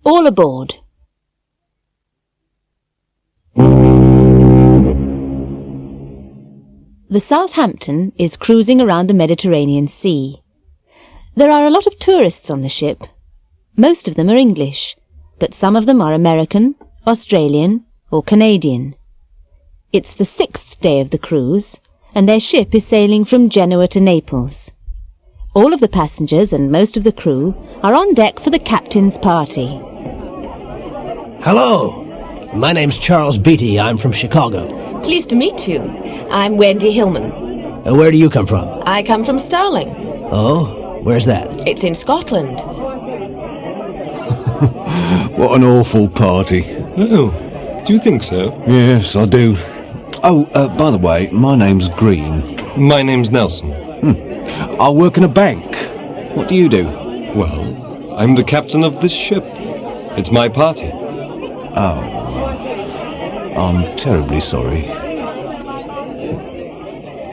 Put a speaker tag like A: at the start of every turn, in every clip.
A: All aboard. The Southampton is cruising around the Mediterranean Sea. There are a lot of tourists on the ship. Most of them are English, but some of them are American, Australian, or Canadian. It's the 6th day of the cruise, and their ship is sailing from Genoa to Naples. All of the passengers and most of the crew are on deck for the captain's party.
B: Hello, my name's Charles Beatty. I'm from Chicago.
C: Pleased to meet you. I'm Wendy Hillman.
B: Where do you come from?
C: I come from Stirling.
B: Oh, where's that?
C: It's in Scotland.
D: What an awful party.
E: Oh, do you think so?
D: Yes, I do. Oh, by the way, my name's Green.
E: My name's Nelson.
D: I work in a bank. What do you do?
E: Well, I'm the captain of this ship. It's my party.
D: Oh. I'm terribly sorry.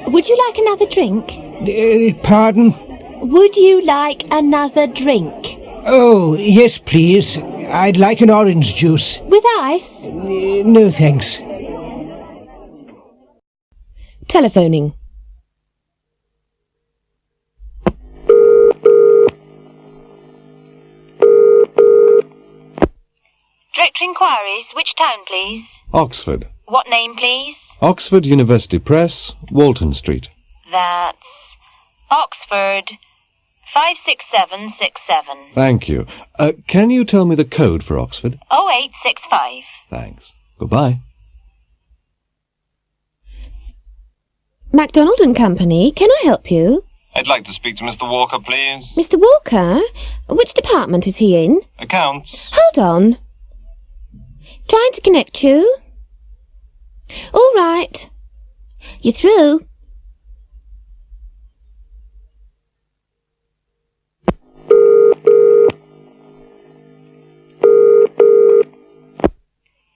A: Would you like another drink?
B: Pardon?
A: Would you like another drink?
B: Oh, yes, please. I'd like an orange juice.
A: With ice?
B: No, thanks.
C: Telephoning.
A: Director inquiries. Which town, please?
D: Oxford.
A: What name, please?
D: Oxford University Press, Walton Street.
A: That's Oxford 56767.
D: Thank you. Can you tell me the code for Oxford?
A: 0865.
D: Thanks. Goodbye.
C: MacDonald and Company, can I help you?
E: I'd like to speak to Mr. Walker, please.
C: Mr. Walker? Which department is he in?
E: Accounts.
C: Hold on. Trying to connect you. All right. You're through.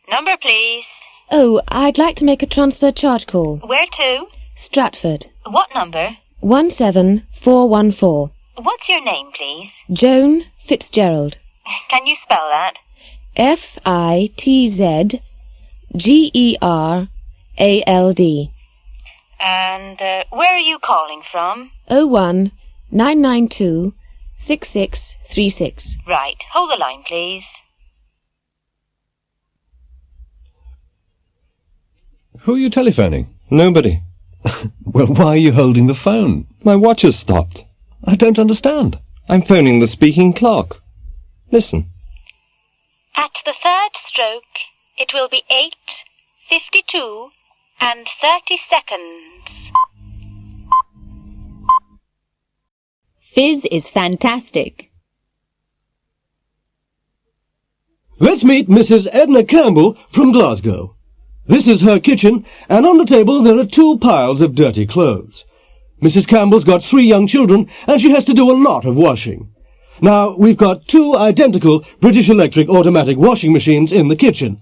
A: Number, please.
C: Oh, I'd like to make a transfer charge call.
A: Where to?
C: Stratford.
A: What number?
C: 17414.
A: What's your name, please?
C: Joan Fitzgerald.
A: Can you spell that?
C: FITZGERALD.
A: And where are you calling from?
C: 01 992 6636.
A: Right. Hold the line, please.
D: Who are you telephoning?
E: Nobody.
D: Well, why are you holding the phone?
E: My watch has stopped.
D: I don't understand.
E: I'm phoning the speaking clock. Listen.
A: At the third stroke, it will be 8:52 and 30 seconds. Fizz is fantastic.
F: Let's meet Mrs. Edna Campbell from Glasgow. This is her kitchen, and on the table there are 2 piles of dirty clothes. Mrs. Campbell's got 3 young children, and she has to do a lot of washing. Now, we've got 2 identical British Electric automatic washing machines in the kitchen.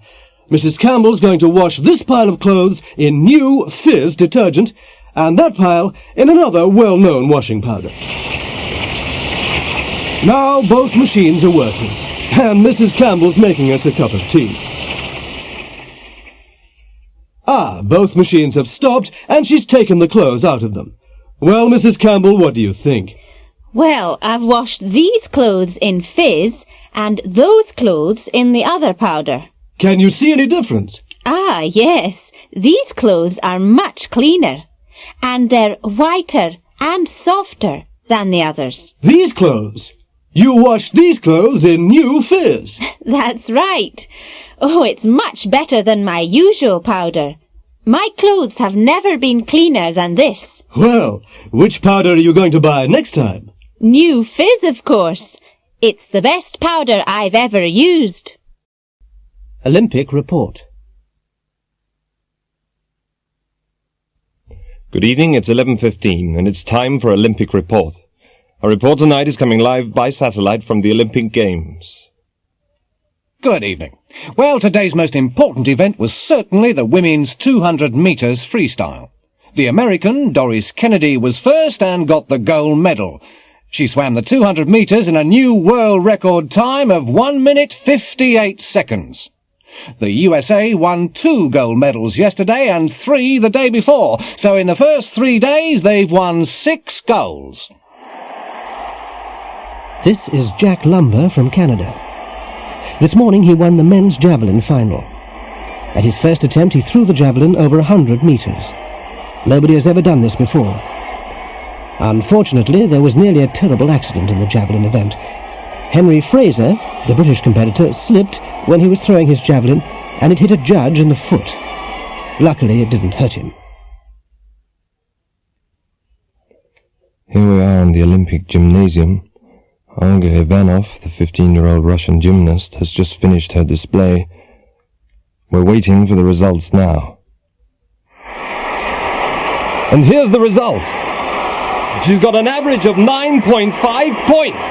F: Mrs. Campbell's going to wash this pile of clothes in new Fizz detergent, and that pile in another well-known washing powder. Now both machines are working, and Mrs. Campbell's making us a cup of tea. Both machines have stopped, and she's taken the clothes out of them. Well, Mrs. Campbell, what do you think?
A: Well, I've washed these clothes in Fizz and those clothes in the other powder.
F: Can you see any difference?
A: Yes. These clothes are much cleaner, and they're whiter and softer than the others.
F: These clothes? You washed these clothes in new Fizz.
A: That's right. Oh, it's much better than my usual powder. My clothes have never been cleaner than this.
F: Well, which powder are you going to buy next time?
A: New Fizz, of course. It's the best powder I've ever used.
B: Olympic report.
E: Good evening, it's 11:15, and it's time for Olympic report. Our report tonight is coming live by satellite from the Olympic Games.
G: Good evening. Well, today's most important event was certainly the women's 200 metres freestyle. The American, Doris Kennedy, was first and got the gold medal. She swam the 200 metres in a new world record time of 1 minute 58 seconds. The USA won 2 gold medals yesterday and 3 the day before, so in the first 3 days they've won 6 golds.
B: This is Jack Lumber from Canada. This morning he won the men's javelin final. At his first attempt he threw the javelin over 100 metres. Nobody has ever done this before. Unfortunately, there was nearly a terrible accident in the javelin event. Henry Fraser, the British competitor, slipped when he was throwing his javelin, and it hit a judge in the foot. Luckily, it didn't hurt him.
E: Here we are in the Olympic gymnasium. Olga Ivanov, the 15-year-old Russian gymnast, has just finished her display. We're waiting for the results now. And here's the result. She's got an average of 9.5 points.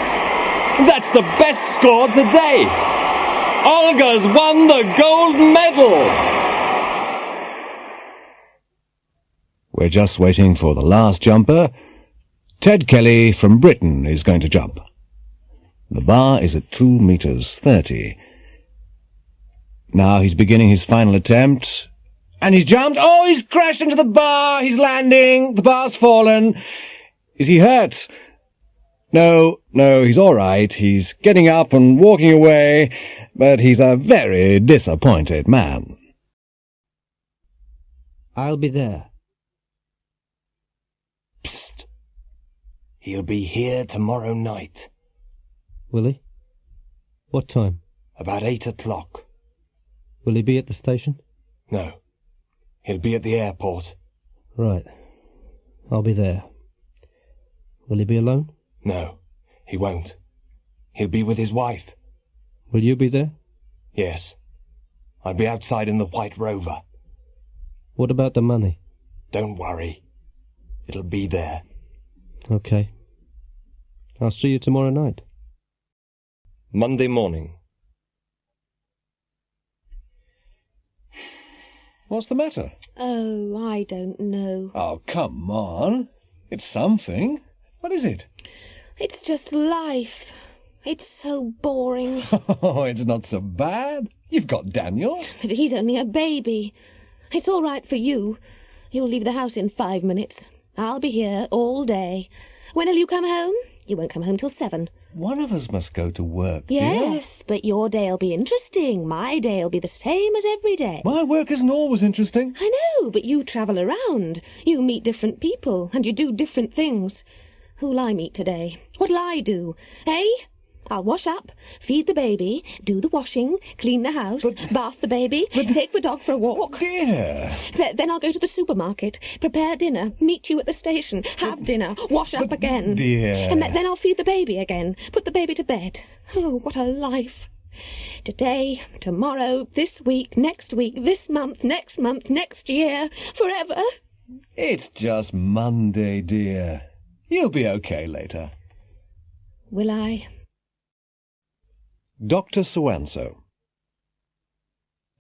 E: That's the best score today. Olga's won the gold medal.
G: We're just waiting for the last jumper. Ted Kelly from Britain is going to jump. The bar is at 2 metres 30. Now he's beginning his final attempt. And he's jumped. Oh, he's crashed into the bar. He's landing. The bar's fallen. Is he hurt? No, he's all right. He's getting up and walking away, but he's a very disappointed man.
B: I'll be there.
H: Psst. He'll be here tomorrow night.
B: Will he? What time?
H: About 8 o'clock.
B: Will he be at the station?
H: No. He'll be at the airport.
B: Right. I'll be there. Will he be alone?
H: No, he won't. He'll be with his wife.
B: Will you be there?
H: Yes. I'll be outside in the White Rover.
B: What about the money?
H: Don't worry. It'll be there.
B: Okay. I'll see you tomorrow night.
E: Monday morning.
G: What's the matter?
C: Oh, I don't know.
G: Oh, come on. It's something. What is it?
C: It's just life. It's so boring.
G: Oh, it's not so bad. You've got Daniel.
C: But he's only a baby. It's all right for you. You'll leave the house in 5 minutes. I'll be here all day. When'll you come home? You won't come home till 7.
G: One of us must go to work, dear.
C: Yes, but your day'll be interesting. My day'll be the same as every day.
G: My work isn't always interesting.
C: I know, but you travel around. You meet different people, and you do different things. Who'll I meet today? What'll I do? Eh? I'll wash up, feed the baby, do the washing, clean the house, bath the baby, take the dog for a walk.
G: Dear.
C: Then I'll go to the supermarket, prepare dinner, meet you at the station, have dinner, wash up again.
G: Dear.
C: And then I'll feed the baby again, put the baby to bed. Oh, what a life. Today, tomorrow, this week, next week, this month, next year, forever.
G: It's just Monday, dear. You'll be okay later.
C: Will I?
F: Dr. So-and-so.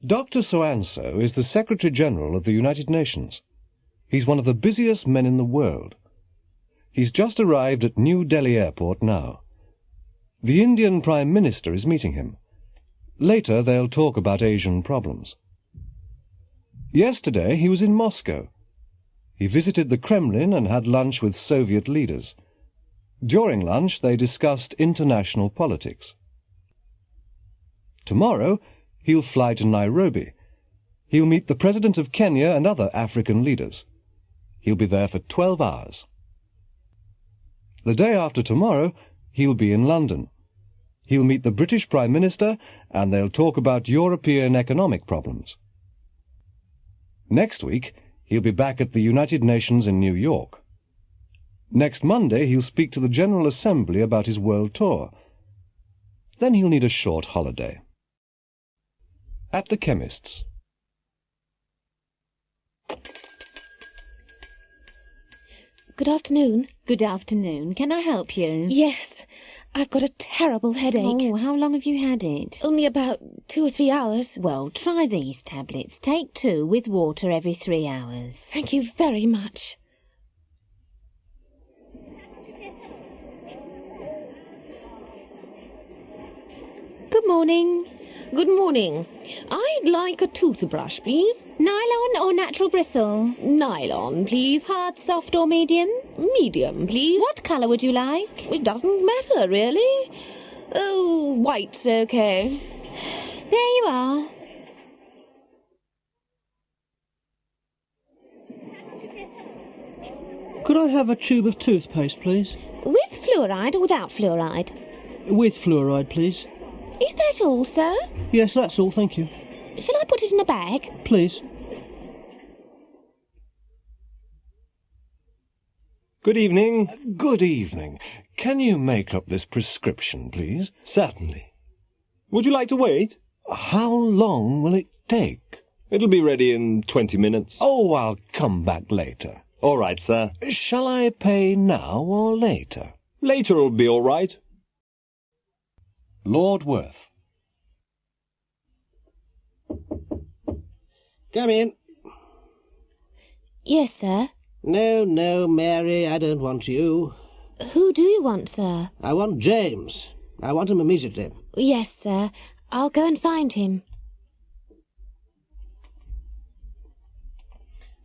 F: Dr. So-and-so is the Secretary-General of the United Nations. He's one of the busiest men in the world. He's just arrived at New Delhi Airport now. The Indian Prime Minister is meeting him. Later they'll talk about Asian problems. Yesterday he was in Moscow. He visited the Kremlin and had lunch with Soviet leaders. During lunch they discussed international politics. Tomorrow he'll fly to Nairobi. He'll meet the President of Kenya and other African leaders. He'll be there for 12 hours. The day after tomorrow he'll be in London. He'll meet the British Prime Minister and they'll talk about European economic problems. Next week he'll be back at the United Nations in New York. Next Monday he'll speak to the General Assembly about his world tour. Then he'll need a short holiday. At the chemist's.
C: Good afternoon.
A: Good afternoon. Can I help you?
C: Yes, I've got a terrible headache.
A: Oh, how long have you had it?
C: Only about 2 or 3 hours.
A: Well, try these tablets. Take 2 with water every 3 hours.
C: Thank you very much.
A: Good morning.
C: Good morning. I'd like a toothbrush, please.
A: Nylon or natural bristle?
C: Nylon, please.
A: Hard, soft or medium?
C: Medium, please.
A: What colour would you like?
C: It doesn't matter, really. Oh, white's okay.
A: There you are.
B: Could I have a tube of toothpaste, please?
C: With fluoride or without fluoride?
B: With fluoride, please.
C: Is that all, sir?
B: Yes, that's all, thank you.
C: Shall I put it in a bag?
B: Please.
E: Good evening.
G: Good evening. Can you make up this prescription, please?
E: Certainly. Would you like to wait?
G: How long will it take?
E: It'll be ready in 20 minutes.
G: Oh, I'll come back later.
E: All right, sir.
G: Shall I pay now or later?
E: Later will be all right.
G: Lord Worth.
B: Come in.
C: Yes, sir.
B: No, Mary, I don't want you.
C: Who do you want, sir?
B: I want James. I want him immediately.
C: Yes, sir. I'll go and find him.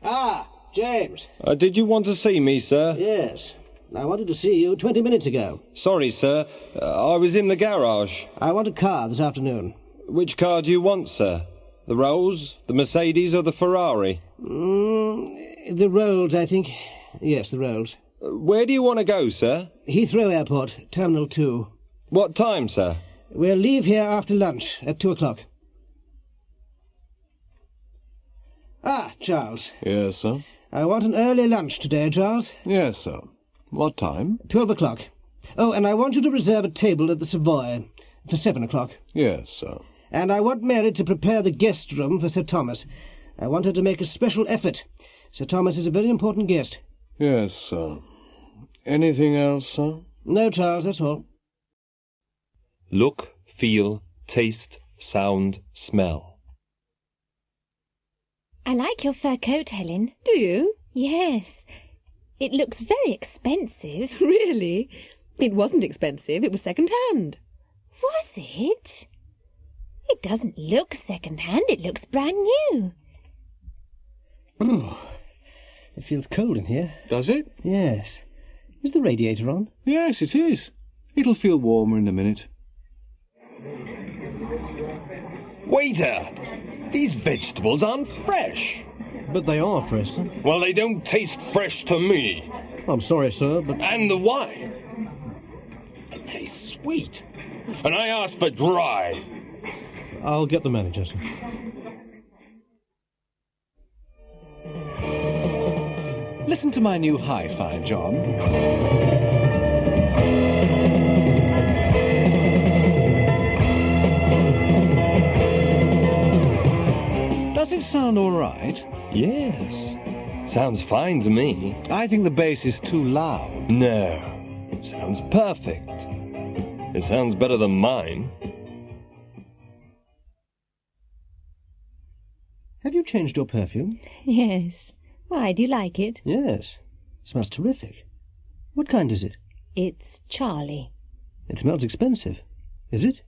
B: Ah, James.
E: Did you want to see me, sir?
B: Yes. I wanted to see you 20 minutes ago.
E: Sorry, sir. I was in the garage.
B: I want a car this afternoon.
E: Which car do you want, sir? The Rolls, the Mercedes or the Ferrari?
B: The Rolls, I think. Yes, the Rolls.
E: Where do you want to go, sir?
B: Heathrow Airport, Terminal 2.
E: What time, sir?
B: We'll leave here after lunch at 2 o'clock. Ah, Charles.
G: Yes, sir.
B: I want an early lunch today, Charles.
G: Yes, sir. What time?
B: 12 o'clock. Oh, and I want you to reserve a table at the Savoy for 7 o'clock.
G: Yes, sir.
B: And I want Mary to prepare the guest room for Sir Thomas. I want her to make a special effort. Sir Thomas is a very important guest.
G: Yes, sir. Anything else, sir?
B: No, Charles, that's all.
E: Look, feel, taste, sound, smell.
A: I like your fur coat, Helen.
C: Do you?
A: Yes. It looks very expensive.
C: Really? It wasn't expensive. It was second-hand.
A: Was it? It doesn't look second-hand. It looks brand new.
B: Oh, it feels cold in here.
G: Does it?
B: Yes. Is the radiator on?
G: Yes, it is. It'll feel warmer in a minute.
E: Waiter! These vegetables aren't fresh.
B: But they are fresh, sir.
E: Well, they don't taste fresh to me.
B: I'm sorry, sir, but...
E: And the wine. It tastes sweet. And I asked for dry.
B: I'll get the manager, sir.
G: Listen to my new hi-fi, John. Does it sound all right?
E: Yes. Sounds fine to me.
G: I think the bass is too loud.
E: No. Sounds perfect. It sounds better than mine.
B: Have you changed your perfume?
A: Yes. Why, do you like it?
B: Yes. It smells terrific. What kind is it?
A: It's Charlie.
B: It smells expensive. Is it?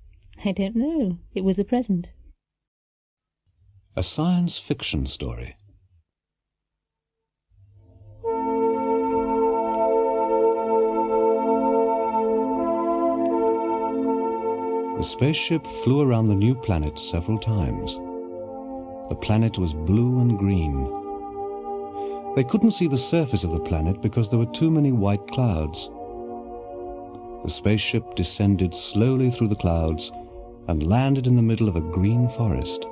A: I don't know. It was a present.
G: A science fiction story. The spaceship flew around the new planet several times. The planet was blue and green. They couldn't see the surface of the planet because there were too many white clouds. The spaceship descended slowly through the clouds and landed in the middle of a green forest.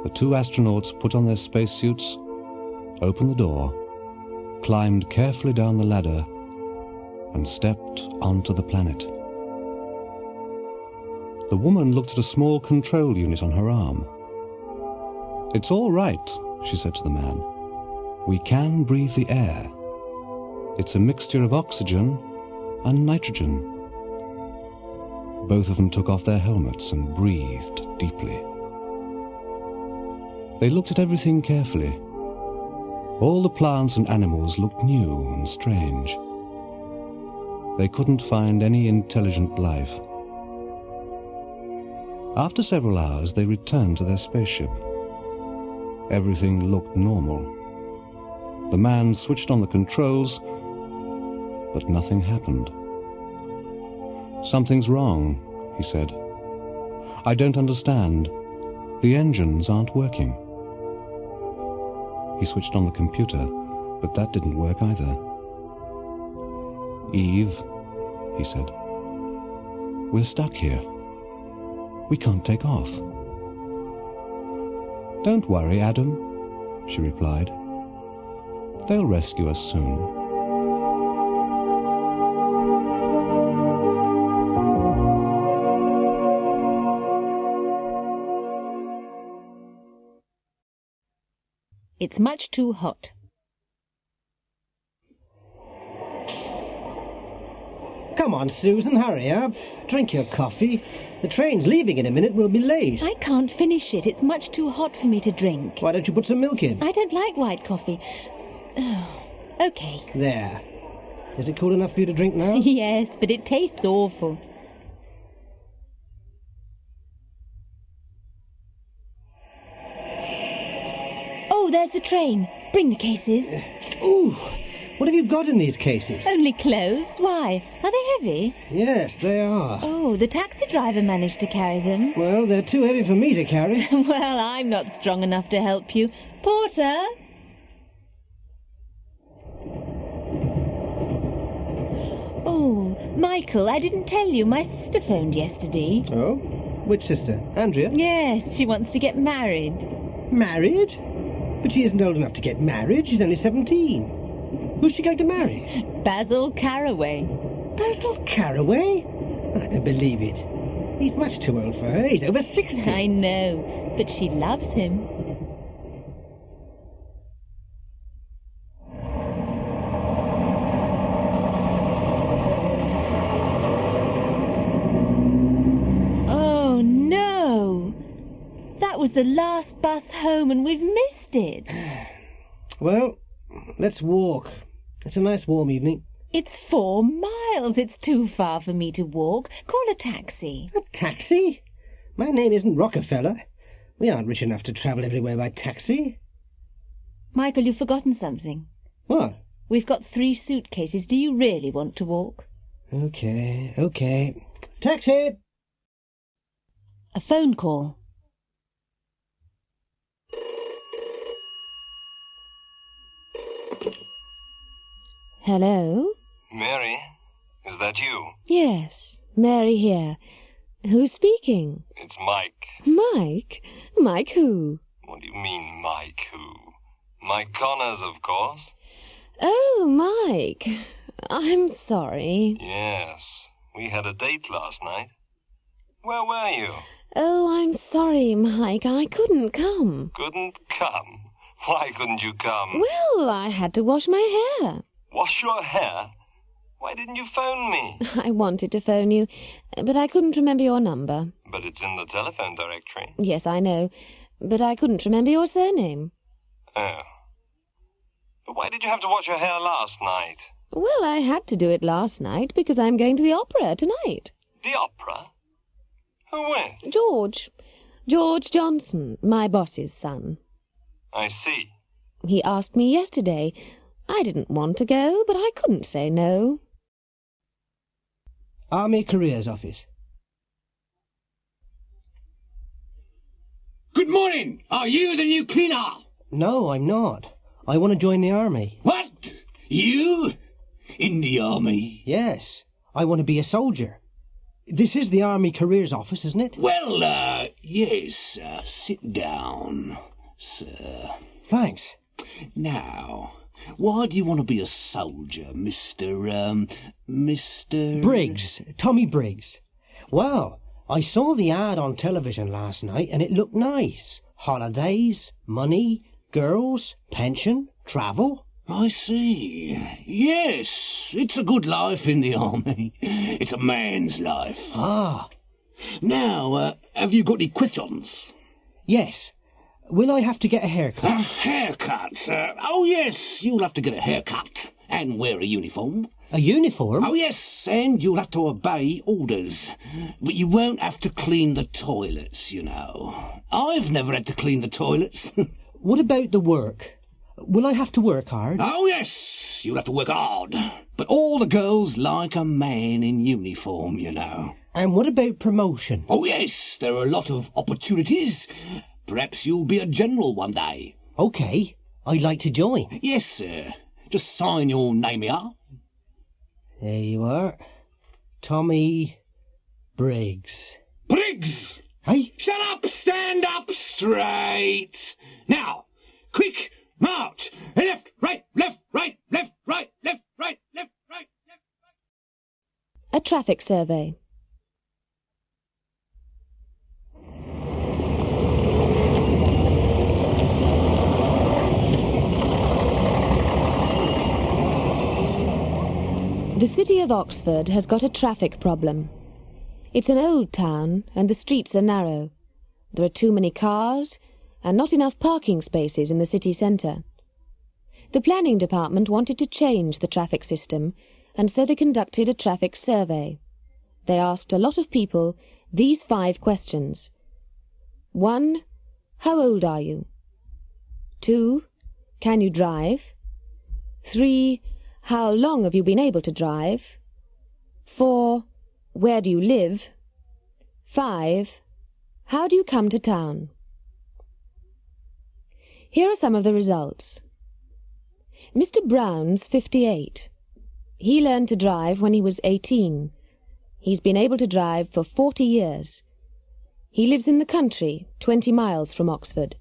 G: The two astronauts put on their spacesuits, opened the door, climbed carefully down the ladder, and stepped onto the planet. The woman looked at a small control unit on her arm. "It's all right," she said to the man. "We can breathe the air. It's a mixture of oxygen and nitrogen." Both of them took off their helmets and breathed deeply. They looked at everything carefully. All the plants and animals looked new and strange. They couldn't find any intelligent life. After several hours, they returned to their spaceship. Everything looked normal. The man switched on the controls, but nothing happened. "Something's wrong," he said. "I don't understand. The engines aren't working." He switched on the computer, but that didn't work either. "Eve," he said, "we're stuck here. We can't take off." "Don't worry, Adam," she replied. "They'll rescue us soon."
A: It's much too hot.
B: Come on, Susan, hurry up. Drink your coffee. The train's leaving in a minute. We'll be late.
A: I can't finish it. It's much too hot for me to drink.
B: Why don't you put some milk in?
A: I don't like white coffee. Oh, okay.
B: There. Is it cool enough for you to drink now?
A: Yes, but it tastes awful. Oh, there's the train. Bring the cases.
B: Ooh! What have you got in these cases?
A: Only clothes? Why? Are they heavy?
B: Yes, they are.
A: Oh, the taxi driver managed to carry them.
B: Well, they're too heavy for me to carry.
A: Well, I'm not strong enough to help you. Porter! Oh, Michael, I didn't tell you. My sister phoned yesterday.
B: Oh? Which sister? Andrea?
A: Yes, she wants to get married.
B: Married? But she isn't old enough to get married. She's only 17. Who's she going to marry?
A: Basil Caraway.
B: Basil Caraway? I don't believe it. He's much too old for her. He's over 60.
A: I know, but she loves him. Oh, no! That was the last bus home and we've missed it.
B: Well, let's walk. It's a nice warm evening.
A: It's 4 miles. It's too far for me to walk. Call a taxi.
B: A taxi? My name isn't Rockefeller. We aren't rich enough to travel everywhere by taxi.
A: Michael, you've forgotten something.
B: What?
A: We've got 3 suitcases. Do you really want to walk?
B: Okay. Taxi!
A: A phone call. Hello?
E: Mary, is that you?
C: Yes, Mary here. Who's speaking?
E: It's Mike.
C: Mike? Mike who?
E: What do you mean, Mike who? Mike Connors, of course.
C: Oh, Mike. I'm sorry.
E: Yes, we had a date last night. Where were you?
C: Oh, I'm sorry, Mike. I couldn't come.
E: Couldn't come? Why couldn't you come?
C: Well, I had to wash my hair.
E: Wash your hair? Why didn't you phone me?
C: I wanted to phone you, but I couldn't remember your number.
E: But it's in the telephone directory.
C: Yes, I know, but I couldn't remember your surname.
E: Oh. But why did you have to wash your hair last night?
C: Well, I had to do it last night because I'm going to the opera tonight.
E: The opera? Who with?
C: George Johnson, my boss's son.
E: I see.
C: He asked me yesterday. I didn't want to go, but I couldn't say no.
B: Army Careers Office.
I: Good morning. Are you the new cleaner?
B: No, I'm not. I want to join the army.
I: What? You? In the army?
B: Yes, I want to be a soldier. This is the Army Careers Office, isn't it?
I: Well, yes. Sit down, sir.
B: Thanks.
I: Now, why do you want to be a soldier, Mr.
B: Briggs. Tommy Briggs. Well, I saw the ad on television last night and it looked nice. Holidays, money, girls, pension, travel.
I: I see. Yes, it's a good life in the army. It's a man's life.
B: Ah.
I: Now, have you got any questions?
B: Yes. Will I have to get a haircut?
I: A haircut? Oh, yes, you'll have to get a haircut and wear a uniform.
B: A uniform?
I: Oh, yes, and you'll have to obey orders. But you won't have to clean the toilets, you know. I've never had to clean the toilets.
B: What about the work? Will I have to work hard?
I: Oh, yes, you'll have to work hard. But all the girls like a man in uniform, you know.
B: And what about promotion?
I: Oh, yes, there are a lot of opportunities. Perhaps you'll be a general one day.
B: OK, I'd like to join.
I: Yes, sir. Just sign your name here.
B: There you are. Tommy Briggs.
I: Briggs!
B: Hey?
I: Shut up! Stand up straight! Now, quick, march! Left, right, left, right, left, right, left, right, left, right, left, right.
C: A traffic survey. The city of Oxford has got a traffic problem. It's an old town and the streets are narrow. There are too many cars and not enough parking spaces in the city centre. The planning department wanted to change the traffic system, and so they conducted a traffic survey. They asked a lot of people these 5 questions. 1. How old are you? 2. Can you drive? 3. How long have you been able to drive? 4. Where do you live? 5. How do you come to town? Here are some of the results. Mr. Brown's 58. He learned to drive when he was 18. He's been able to drive for 40 years. He lives in the country, 20 miles from Oxford.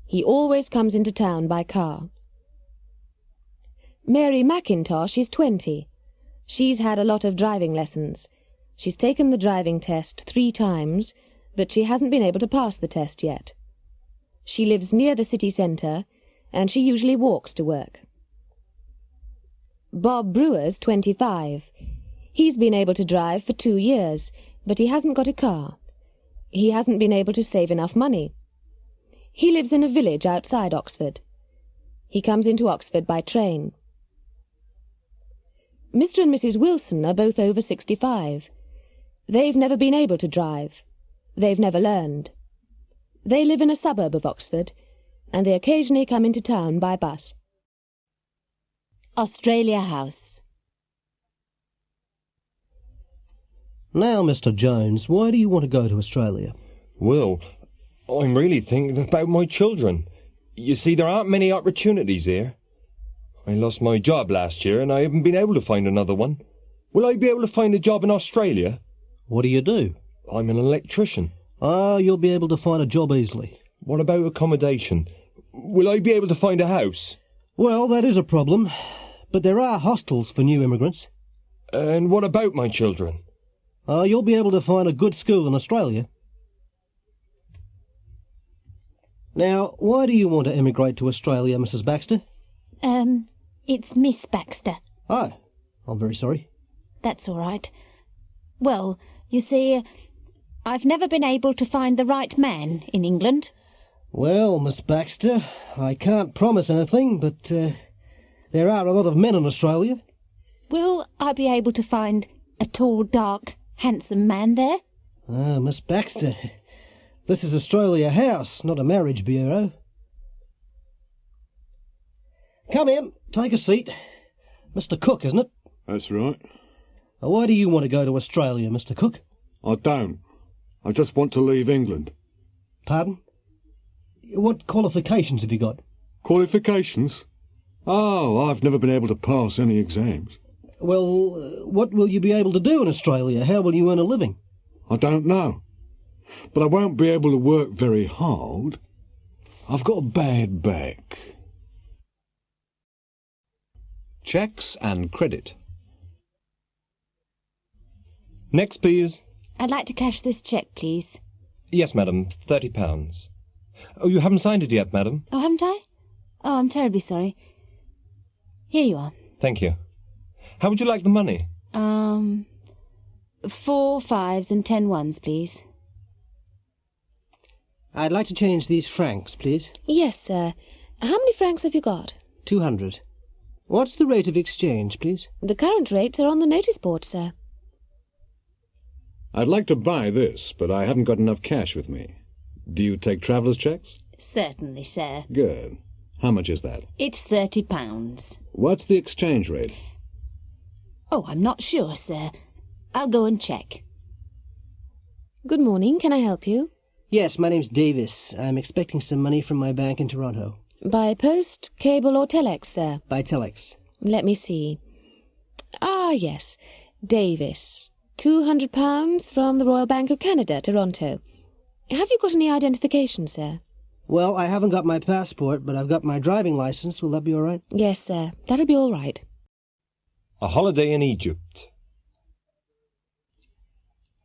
C: He always comes into town by car. Mary McIntosh is 20. She's had a lot of driving lessons. She's taken the driving test 3 times, but she hasn't been able to pass the test yet. She lives near the city centre, and she usually walks to work. Bob Brewer's 25. He's been able to drive for 2 years, but he hasn't got a car. He hasn't been able to save enough money. He lives in a village outside Oxford. He comes into Oxford by train. Mr. and Mrs. Wilson are both over 65. They've never been able to drive. They've never learned. They live in a suburb of Oxford, and they occasionally come into town by bus.
A: Australia House.
B: Now, Mr. Jones, why do you want to go to Australia?
E: Well, I'm really thinking about my children. You see, there aren't many opportunities here. I lost my job last year and I haven't been able to find another one. Will I be able to find a job in Australia?
B: What do you do?
E: I'm an electrician.
B: Ah, you'll be able to find a job easily.
E: What about accommodation? Will I be able to find a house?
B: Well, that is a problem, but there are hostels for new immigrants.
E: And what about my children?
B: You'll be able to find a good school in Australia. Now, why do you want to emigrate to Australia, Mrs. Baxter?
A: It's Miss Baxter.
B: Oh, I'm very sorry.
A: That's all right. Well, you see, I've never been able to find the right man in England.
B: Well, Miss Baxter, I can't promise anything, but there are a lot of men in Australia.
A: Will I be able to find a tall, dark, handsome man there?
B: Ah, Miss Baxter, this is Australia House, not a marriage bureau. Come in, take a seat. Mr. Cook, isn't it?
J: That's right.
B: Why do you want to go to Australia, Mr. Cook?
J: I don't. I just want to leave England.
B: Pardon? What qualifications have you got?
J: Qualifications? Oh, I've never been able to pass any exams.
B: Well, what will you be able to do in Australia? How will you earn a living?
J: I don't know. But I won't be able to work very hard. I've got a bad back.
G: Checks and credit.
E: Next, please.
A: I'd like to cash this cheque, please.
E: Yes, madam, £30. Oh, you haven't signed it yet, madam?
A: Oh, haven't I? Oh, I'm terribly sorry. Here you are.
E: Thank you. How would you like the money?
A: 4 5s and 10 1s, please.
B: I'd like to change these francs, please.
C: Yes, sir. How many francs have you got?
B: 200. What's the rate of exchange, please?
C: The current rates are on the notice board, sir.
J: I'd like to buy this, but I haven't got enough cash with me. Do you take traveller's checks?
A: Certainly, sir.
J: Good. How much is that?
A: It's £30.
J: What's the exchange rate?
A: Oh, I'm not sure, sir. I'll go and check.
C: Good morning. Can I help you?
B: Yes, my name's Davis. I'm expecting some money from my bank in Toronto.
C: By post, cable or telex, sir?
B: By telex.
C: Let me see. Ah, yes. Davis. £200 from the Royal Bank of Canada, Toronto. Have you got any identification, sir?
B: Well, I haven't got my passport, but I've got my driving license. Will that be all right?
C: Yes, sir. That'll be all right.
E: A holiday in Egypt.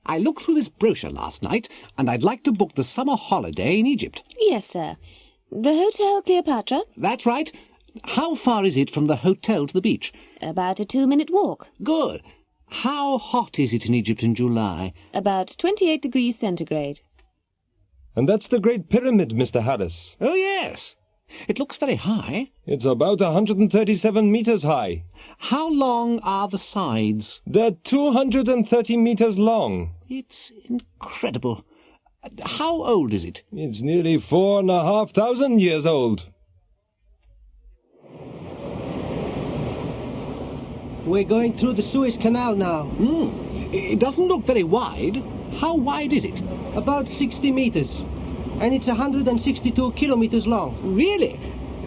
I: I looked through this brochure last night, and I'd like to book the summer holiday in Egypt.
C: Yes, sir. The Hotel Cleopatra?
I: That's right. How far is it from the hotel to the beach?
C: About a 2-minute walk.
I: Good. How hot is it in Egypt in July?
C: About 28 degrees centigrade.
E: And that's the Great Pyramid, Mr. Harris.
I: Oh, yes. It looks very high.
E: It's about 137 meters high.
I: How long are the sides?
E: They're 230 meters long.
I: It's incredible. How old is it?
E: It's nearly 4,500 years old.
B: We're going through the Suez Canal now.
I: It doesn't look very wide. How wide is it?
B: About 60 meters. And it's 162 kilometers long.
I: Really?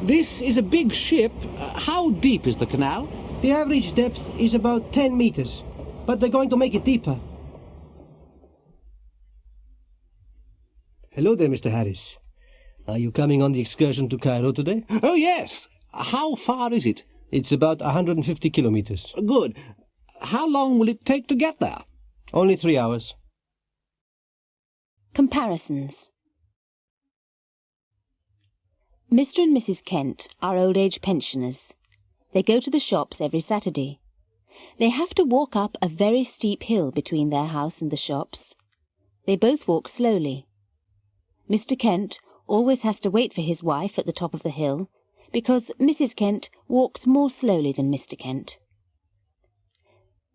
I: This is a big ship. How deep is the canal?
B: The average depth is about 10 meters. But they're going to make it deeper. Hello there, Mr. Harris. Are you coming on the excursion to Cairo today?
I: Oh, yes. How far is it?
B: It's about 150 kilometers.
I: Good. How long will it take to get there?
B: Only 3 hours.
A: Comparisons. Mr. and Mrs. Kent are old-age pensioners. They go to the shops every Saturday. They have to walk up a very steep hill between their house and the shops. They both walk slowly. Mr. Kent always has to wait for his wife at the top of the hill, because Mrs. Kent walks more slowly than Mr. Kent.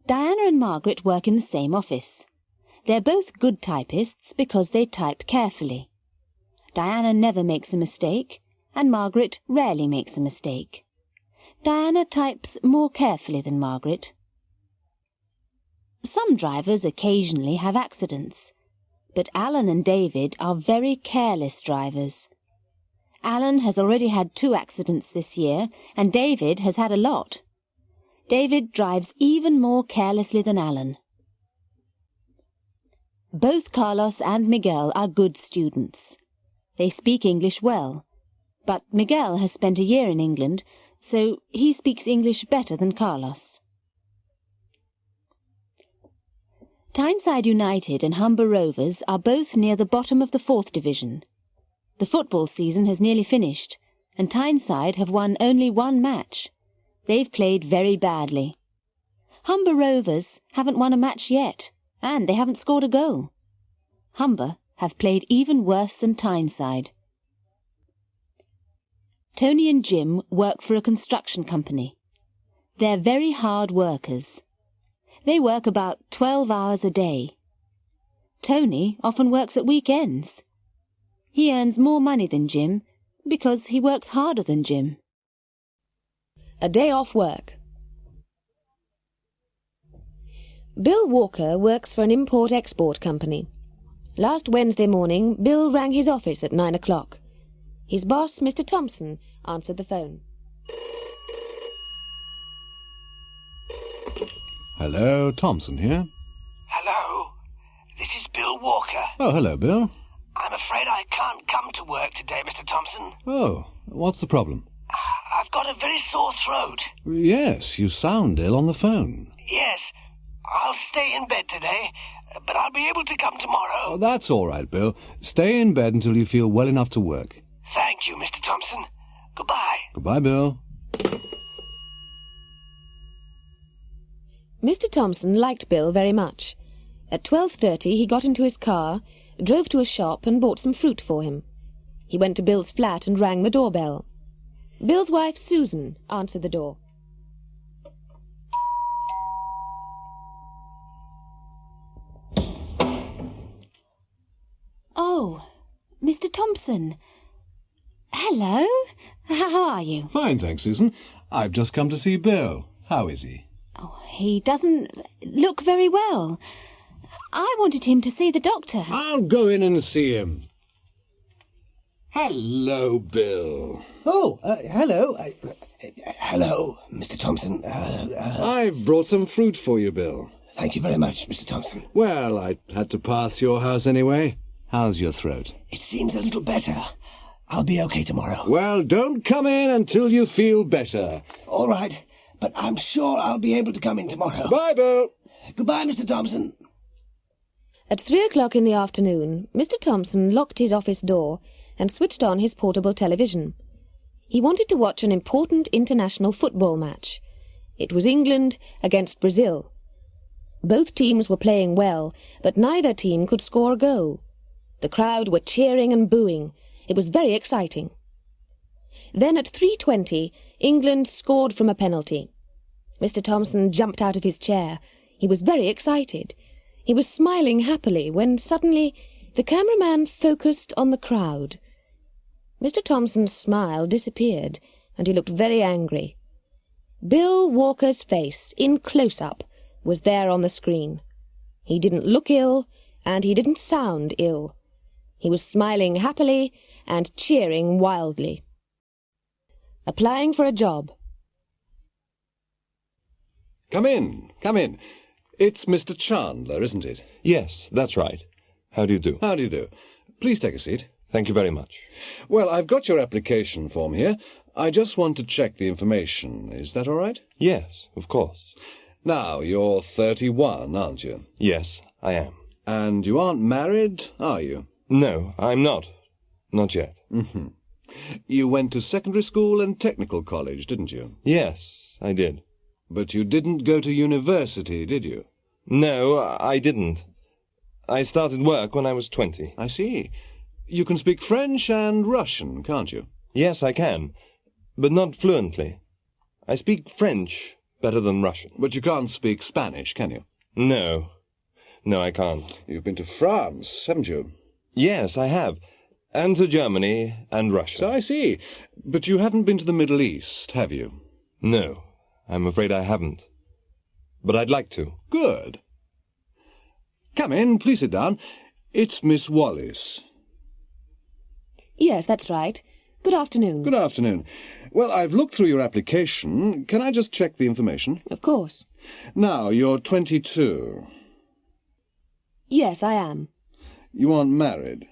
A: Diana and Margaret work in the same office. They're both good typists because they type carefully. Diana never makes a mistake, and Margaret rarely makes a mistake. Diana types more carefully than Margaret. Some drivers occasionally have accidents, but Alan and David are very careless drivers. Alan has already had 2 accidents this year, and David has had a lot. David drives even more carelessly than Alan. Both Carlos and Miguel are good students. They speak English well, but Miguel has spent a year in England, so he speaks English better than Carlos. Tyneside United and Humber Rovers are both near the bottom of the 4th Division. The football season has nearly finished, and Tyneside have won only 1 match. They've played very badly. Humber Rovers haven't won a match yet, and they haven't scored a goal. Humber have played even worse than Tyneside. Tony and Jim work for a construction company. They're very hard workers. They work about 12 hours a day. Tony often works at weekends. He earns more money than Jim because he works harder than Jim.
C: A day off work. Bill Walker works for an import-export company. Last Wednesday morning, Bill rang his office at 9 o'clock. His boss, Mr. Thompson, answered the phone.
J: Hello, Thompson here.
H: Hello, this is Bill Walker.
J: Oh, hello, Bill.
H: I'm afraid I can't come to work today, Mr. Thompson.
J: Oh, what's the problem?
H: I've got a very sore throat.
J: Yes, you sound ill on the phone.
H: Yes, I'll stay in bed today, but I'll be able to come tomorrow.
J: Oh, that's all right, Bill. Stay in bed until you feel well enough to work.
H: Thank you, Mr. Thompson. Goodbye.
J: Goodbye, Bill.
C: Mr. Thompson liked Bill very much. At 12:30 he got into his car, drove to a shop and bought some fruit for him. He went to Bill's flat and rang the doorbell. Bill's wife, Susan, answered the door.
A: Oh, Mr. Thompson. Hello. How are you?
D: Fine, thanks, Susan. I've just come to see Bill. How is he?
A: Oh, he doesn't look very well. I wanted him to see the doctor.
J: I'll go in and see him. Hello, Bill.
B: Oh, hello. Hello, Mr. Thompson.
J: I've brought some fruit for you, Bill.
B: Thank you very much, Mr. Thompson.
J: Well, I had to pass your house anyway. How's your throat?
B: It seems a little better. I'll be okay tomorrow.
J: Well, don't come in until you feel better.
B: All right, but I'm sure I'll be able to come in tomorrow.
J: Bye, Bill.
B: Goodbye, Mr. Thompson.
C: At 3 o'clock in the afternoon, Mr. Thompson locked his office door and switched on his portable television. He wanted to watch an important international football match. It was England against Brazil. Both teams were playing well, but neither team could score a goal. The crowd were cheering and booing. It was very exciting. Then at 3:20, England scored from a penalty. Mr. Thompson jumped out of his chair. He was very excited. He was smiling happily when suddenly the cameraman focused on the crowd. Mr. Thompson's smile disappeared, and he looked very angry. Bill Walker's face, in close-up, was there on the screen. He didn't look ill, and he didn't sound ill. He was smiling happily and cheering wildly. Applying for a job.
D: Come in, come in. It's Mr. Chandler, isn't it?
E: Yes, that's right. How do you do?
D: How do you do? Please take a seat.
E: Thank you very much.
D: Well, I've got your application form here. I just want to check the information. Is that all right?
E: Yes, of course.
D: Now, you're 31, aren't you?
E: Yes, I am.
D: And you aren't married, are you?
E: No, I'm not. Not yet.
D: Mm-hmm. You went to secondary school and technical college, didn't you?
E: Yes, I did.
D: But you didn't go to university, did you?
E: No, I didn't. I started work when I was 20.
D: I see. You can speak French and Russian, can't you?
E: Yes, I can, but not fluently. I speak French better than Russian.
D: But you can't speak Spanish, can you?
E: No. No, I can't.
D: You've been to France, haven't you?
E: Yes, I have. And to Germany and Russia.
D: So I see. But you haven't been to the Middle East, have you?
E: No, I'm afraid I haven't. But I'd like to.
D: Good. Come in, please sit down. It's Miss Wallace.
C: Yes, that's right. Good afternoon.
D: Good afternoon. Well, I've looked through your application. Can I just check the information?
C: Of course.
D: Now, you're 22.
C: Yes, I am.
D: You aren't married?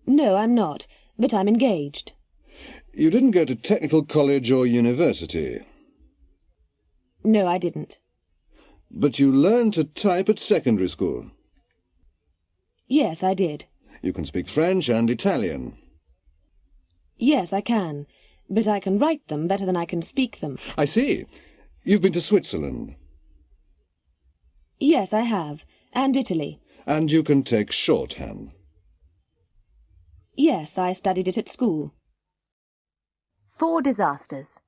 C: No, I'm not, but I'm engaged.
D: You didn't go to technical college or university?
C: No, I didn't.
D: But you learned to type at secondary school?
C: Yes, I did.
D: You can speak French and Italian?
C: Yes, I can, but I can write them better than I can speak them.
D: I see. You've been to Switzerland?
C: Yes, I have, and Italy.
D: And you can take shorthand?
C: Yes, I studied it at school.
A: 4 disasters.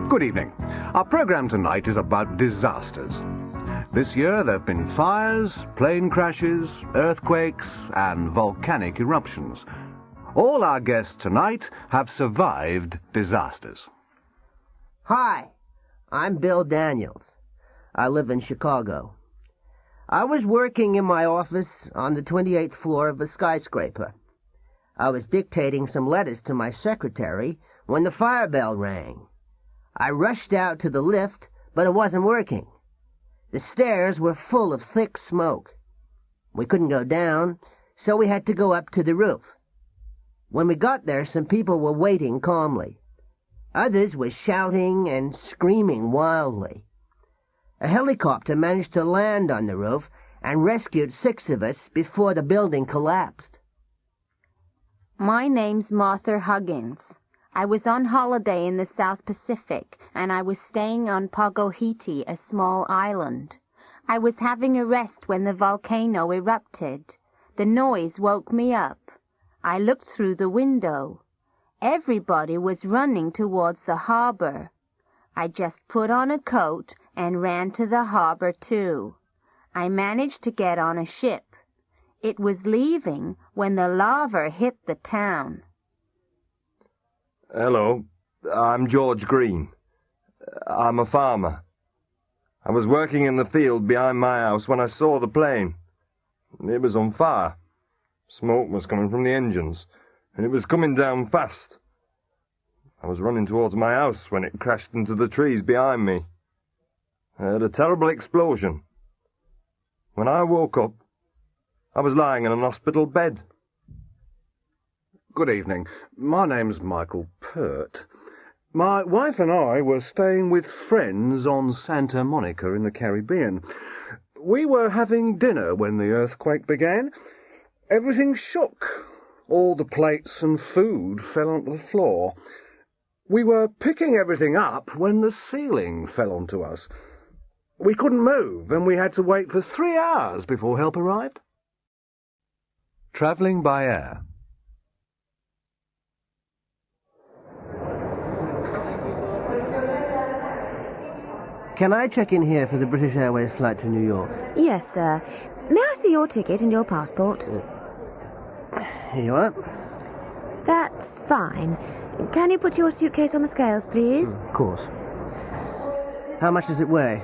K: Good evening. Our program tonight is about disasters. This year there have been fires, plane crashes, earthquakes, and volcanic eruptions. All our guests tonight have survived disasters.
L: Hi, I'm Bill Daniels. I live in Chicago. I was working in my office on the 28th floor of a skyscraper. I was dictating some letters to my secretary when the fire bell rang. I rushed out to the lift, but it wasn't working. The stairs were full of thick smoke. We couldn't go down, so we had to go up to the roof. When we got there, some people were waiting calmly. Others were shouting and screaming wildly. A helicopter managed to land on the roof and rescued 6 of us before the building collapsed.
M: My name's Martha Huggins. I was on holiday in the South Pacific, and I was staying on Pagohiti, a small island. I was having a rest when the volcano erupted. The noise woke me up. I looked through the window. Everybody was running towards the harbor. I just put on a coat and ran to the harbor too. I managed to get on a ship. It was leaving when the lava hit the town.
E: Hello, I'm George Green. I'm a farmer. I was working in the field behind my house when I saw the plane. It was on fire. Smoke was coming from the engines, and it was coming down fast. I was running towards my house when it crashed into the trees behind me. I heard a terrible explosion. When I woke up, I was lying in an hospital bed.
K: Good evening. My name's Michael Pert. My wife and I were staying with friends on Santa Monica in the Caribbean. We were having dinner when the earthquake began. Everything shook. All the plates and food fell onto the floor. We were picking everything up when the ceiling fell onto us. We couldn't move, and we had to wait for 3 hours before help arrived. Travelling by air.
L: Can I check in here for the British Airways flight to New York?
N: Yes, sir. May I see your ticket and your passport?
L: Here you are.
N: That's fine. Can you put your suitcase on the scales, please?
L: Of course. How much does it weigh?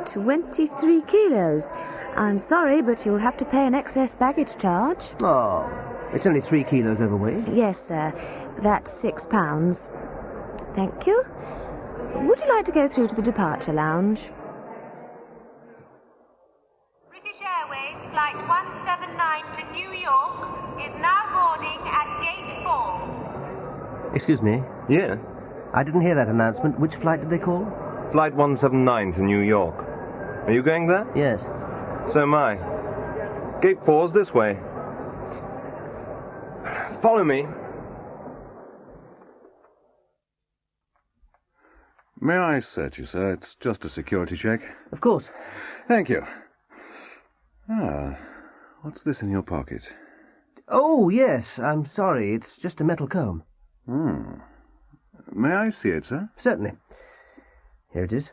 N: 23 kilos. I'm sorry, but you'll have to pay an excess baggage charge.
L: Oh, it's only 3 kilos overweight.
N: Yes, sir. That's £6. Thank you. Would you like to go through to the departure lounge?
M: British Airways Flight 179 to New York is now boarding at Gate 4.
L: Excuse me?
E: Yeah?
L: I didn't hear that announcement. Which flight did they call?
E: Flight 179 to New York. Are you going there?
L: Yes.
E: So am I. Gate 4's this way. Follow me.
K: May I search you, sir? It's just a security check.
L: Of course.
K: Thank you. Ah, what's this in your pocket?
L: Oh, yes. I'm sorry. It's just a metal comb.
K: May I see it, sir?
L: Certainly. Here it is.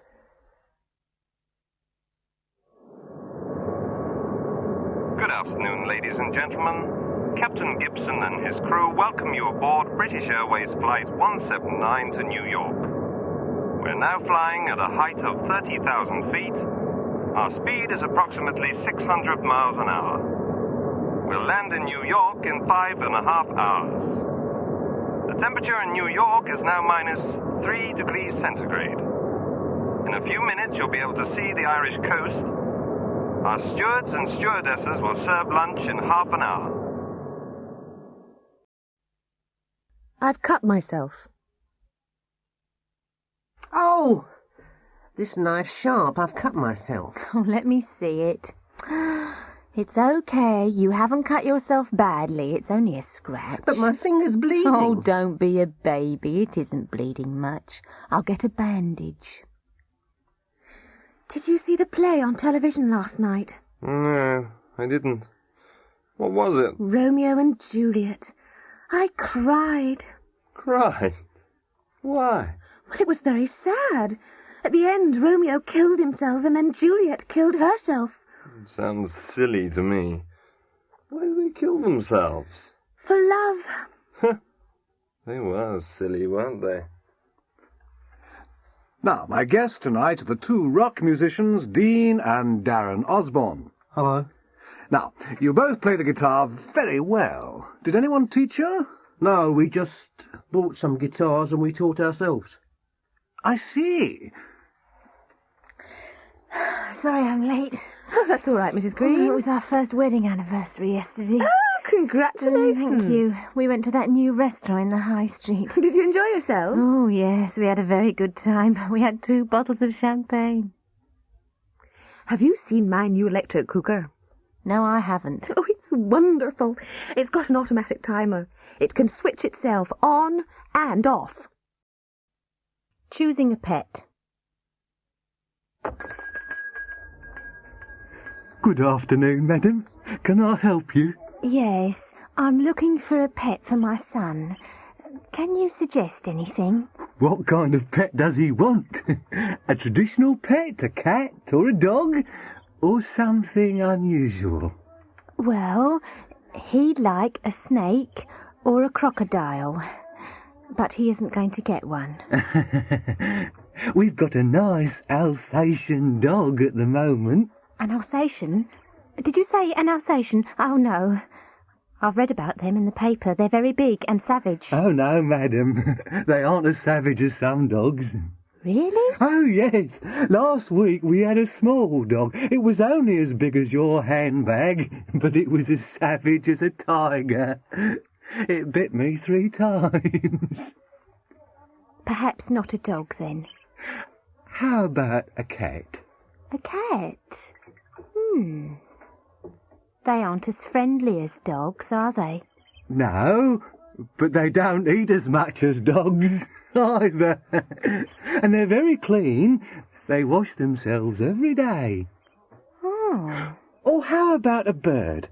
E: Good afternoon, ladies and gentlemen. Captain Gibson and his crew welcome you aboard British Airways Flight 179 to New York. We're now flying at a height of 30,000 feet. Our speed is approximately 600 miles an hour. We'll land in New York in 5.5 hours. The temperature in New York is now minus 3 degrees centigrade. In a few minutes, you'll be able to see the Irish coast. Our stewards and stewardesses will serve lunch in half an hour.
N: I've cut myself.
L: Oh! This knife's sharp. I've cut myself.
M: Oh, let me see it. It's okay. You haven't cut yourself badly. It's only a scratch.
L: But my finger's bleeding.
M: Oh, don't be a baby. It isn't bleeding much. I'll get a bandage.
N: Did you see the play on television last night?
E: No, I didn't. What was it?
N: Romeo and Juliet. I cried.
E: Cried? Why?
N: Well, it was very sad. At the end, Romeo killed himself and then Juliet killed herself.
E: Sounds silly to me. Why do they kill themselves?
N: For love.
E: They were silly, weren't they?
K: Now, my guests tonight are the 2 rock musicians, Dean and Darren Osborne.
L: Hello.
K: Now, you both play the guitar very well. Did anyone teach you?
L: No, we just bought some guitars and we taught ourselves.
K: I see.
N: Sorry I'm late.
C: Oh, that's all right, Mrs. Green.
N: Oh, it was our first wedding anniversary yesterday.
C: Oh, congratulations.
N: Thank you. We went to that new restaurant in the high street.
C: Did you enjoy yourselves?
N: Oh, yes. We had a very good time. We had 2 bottles of champagne.
C: Have you seen my new electric cooker?
N: No, I haven't.
C: Oh, it's wonderful. It's got an automatic timer. It can switch itself on and off.
A: Choosing a pet.
J: Good afternoon, madam. Can I help you?
N: Yes, I'm looking for a pet for my son.
M: Can you suggest anything?
O: What kind of pet does he want? A traditional pet, a cat, or a dog? Or something unusual?
M: Well, he'd like a snake or a crocodile, but he isn't going to get one.
O: We've got a nice Alsatian dog at the moment.
M: An Alsatian? Did you say an Alsatian? Oh, no. I've read about them in the paper. They're very big and savage.
O: Oh, no, madam. They aren't as savage as some dogs.
M: Really?
O: Oh, yes. Last week we had a small dog. It was only as big as your handbag, but it was as savage as a tiger. It bit me 3 times.
M: Perhaps not a dog, then.
O: How about a cat?
M: A cat? They aren't as friendly as dogs, are they?
O: No, but they don't eat as much as dogs either. And they're very clean. They wash themselves every day.
M: Oh.
O: Or how about a bird?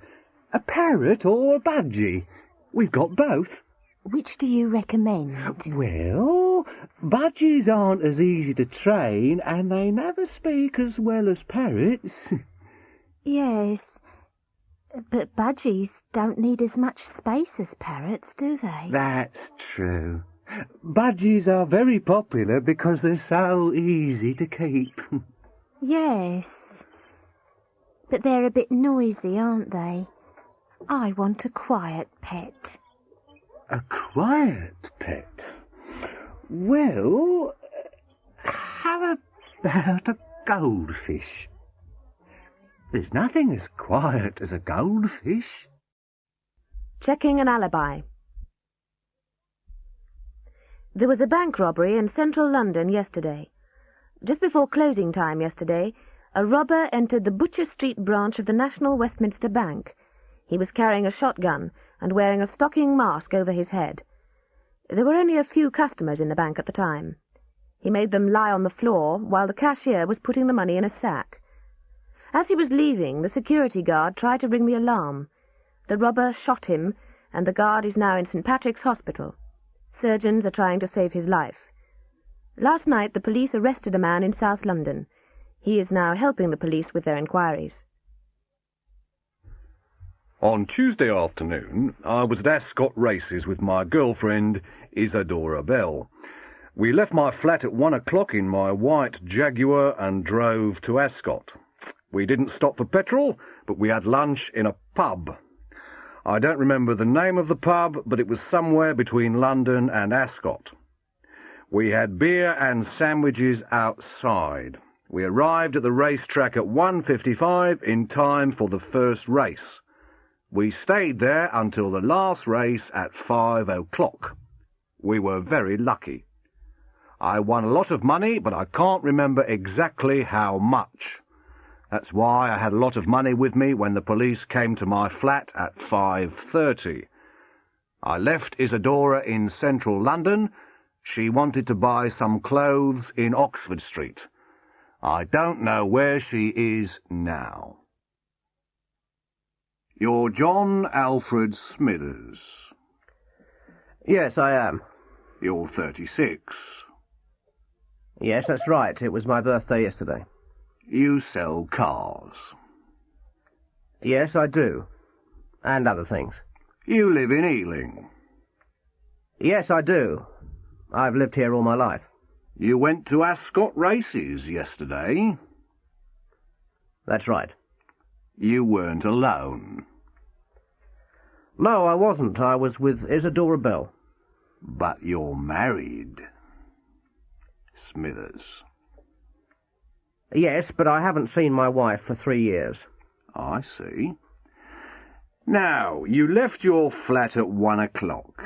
O: A parrot or a budgie? We've got both.
M: Which do you recommend?
O: Well, budgies aren't as easy to train, and they never speak as well as parrots.
M: Yes, but budgies don't need as much space as parrots, do they?
O: That's true. Budgies are very popular because they're so easy to keep.
M: Yes, but they're a bit noisy, aren't they? I want a quiet pet.
O: A quiet pet? Well, how about a goldfish? There's nothing as quiet as a goldfish.
C: Checking an alibi. There was a bank robbery in central London yesterday. Just before closing time yesterday, a robber entered the Butcher Street branch of the National Westminster Bank. He was carrying a shotgun and wearing a stocking mask over his head. There were only a few customers in the bank at the time. He made them lie on the floor while the cashier was putting the money in a sack. As he was leaving, the security guard tried to ring the alarm. The robber shot him, and the guard is now in St. Patrick's Hospital. Surgeons are trying to save his life. Last night the police arrested a man in South London. He is now helping the police with their inquiries.
K: On Tuesday afternoon, I was at Ascot Races with my girlfriend, Isadora Bell. We left my flat at 1 o'clock in my white Jaguar and drove to Ascot. We didn't stop for petrol, but we had lunch in a pub. I don't remember the name of the pub, but it was somewhere between London and Ascot. We had beer and sandwiches outside. We arrived at the racetrack at 1:55 in time for the first race. We stayed there until the last race at 5 o'clock. We were very lucky. I won a lot of money, but I can't remember exactly how much. That's why I had a lot of money with me when the police came to my flat at 5:30. I left Isadora in central London. She wanted to buy some clothes in Oxford Street. I don't know where she is now. You're John Alfred Smithers.
L: Yes, I am.
K: You're 36.
L: Yes, that's right. It was my birthday yesterday.
K: You sell cars.
L: Yes, I do. And other things.
K: You live in Ealing.
L: Yes, I do. I've lived here all my life.
K: You went to Ascot Races yesterday.
L: That's right.
K: You weren't alone.
L: No, I wasn't. I was with Isadora Bell.
K: But you're married. Smithers.
L: Yes, but I haven't seen my wife for 3 years.
K: I see. Now, you left your flat at 1 o'clock.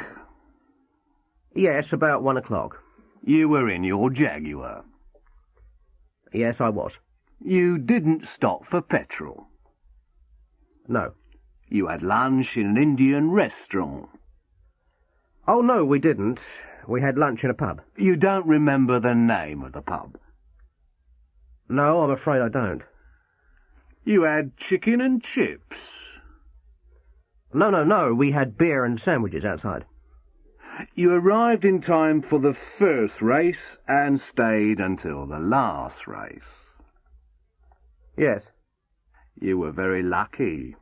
L: Yes, about 1 o'clock.
K: You were in your Jaguar.
L: Yes, I was.
K: You didn't stop for petrol.
L: No.
K: You had lunch in an Indian restaurant.
L: Oh, no, we didn't. We had lunch in a pub.
K: You don't remember the name of the pub?
L: No, I'm afraid I don't.
K: You had chicken and chips.
L: No, we had beer and sandwiches outside.
K: You arrived in time for the first race and stayed until the last race.
B: Yes.
K: You were very lucky.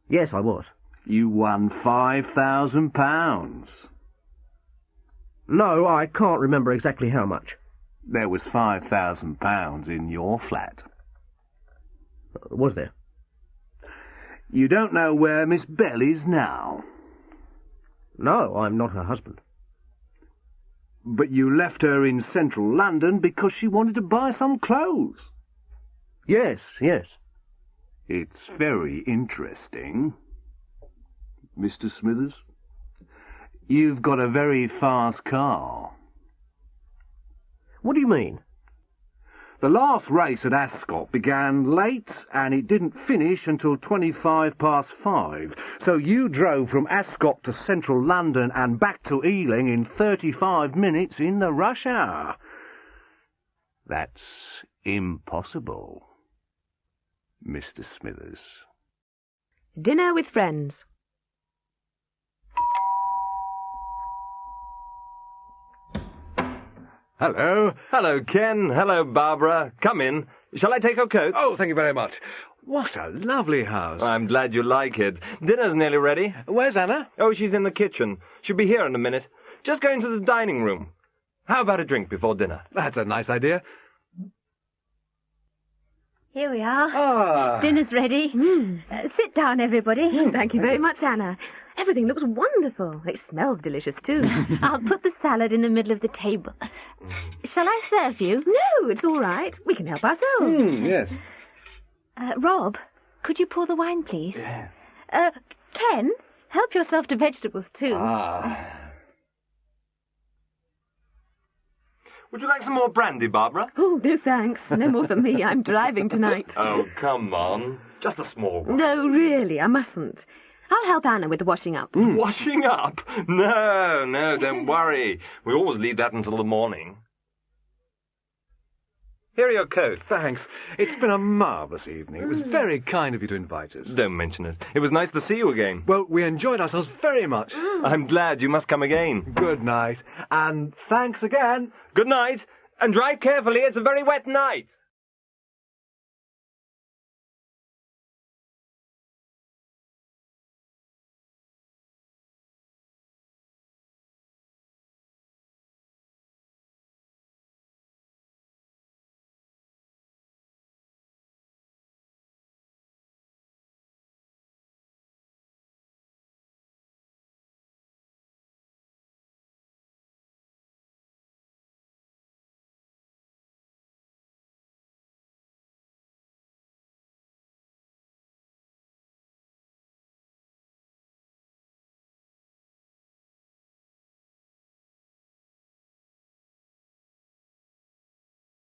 B: Yes, I was.
K: You won £5,000.
B: No, I can't remember exactly how much.
K: There was £5,000 in your flat.
B: Was there?
K: You don't know where Miss Bell is now?
B: No, I'm not her husband.
K: But you left her in central London because she wanted to buy some clothes.
B: Yes, yes.
K: It's very interesting. Mr. Smithers, you've got a very fast car.
B: What do you mean?
K: The last race at Ascot began late and it didn't finish until 5:25. So you drove from Ascot to central London and back to Ealing in 35 minutes in the rush hour. That's impossible, Mr. Smithers.
C: Dinner with friends.
E: Hello. Hello, Ken. Hello, Barbara. Come in. Shall I take your coat?
D: Oh, thank you very much. What a lovely house.
E: I'm glad you like it. Dinner's nearly ready.
D: Where's Anna?
E: Oh, she's in the kitchen. She'll be here in a minute. Just go into the dining room. How about a drink before dinner?
D: That's a nice idea.
P: Here we are.
D: Ah.
P: Dinner's ready. Sit down, everybody.
C: Thank you very much, Anna. Everything looks wonderful. It smells delicious, too.
P: I'll put the salad in the middle of the table. Shall I serve you?
C: No, it's all right. We can help ourselves.
D: Yes.
P: Rob, could you pour the wine, please?
D: Yes.
P: Ken, help yourself to vegetables, too.
E: Would you like some more brandy, Barbara?
C: Oh, no thanks. No more for me. I'm driving tonight.
E: Oh, come on. Just a small one.
C: No, really, I mustn't. I'll help Anna with the washing up.
E: Washing up? No, don't worry. We always leave that until the morning. Here are your coats.
D: Thanks. It's been a marvellous evening. It was very kind of you to invite us.
E: Don't mention it. It was nice to see you again.
D: Well, we enjoyed ourselves very much.
E: I'm glad. You must come again.
D: Good night. And thanks again.
E: Good night. And drive carefully. It's a very wet night.